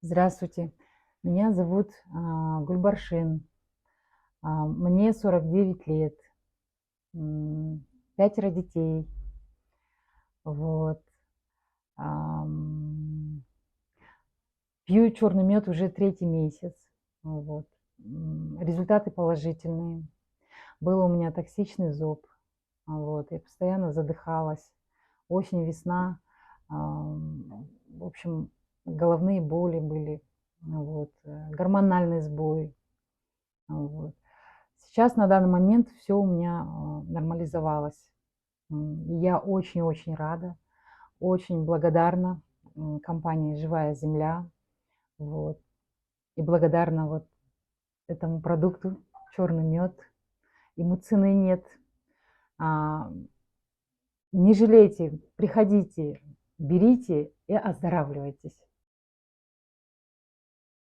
Здравствуйте, меня зовут Гульбаршин. Мне 49 лет, 5 детей. Вот. ам, Пью черный мед уже третий месяц. Вот. Результаты положительные. Был у меня токсичный зоб. Вот. Я постоянно задыхалась. Осень, весна. В общем, головные боли были. Вот. Гормональный сбой. Вот. Сейчас на данный момент все у меня нормализовалось. Я очень-очень рада, очень благодарна компании "Живая земля", вот, и благодарна вот этому продукту черный мед. Ему цены нет. А, не жалейте, приходите, берите и оздоравливайтесь.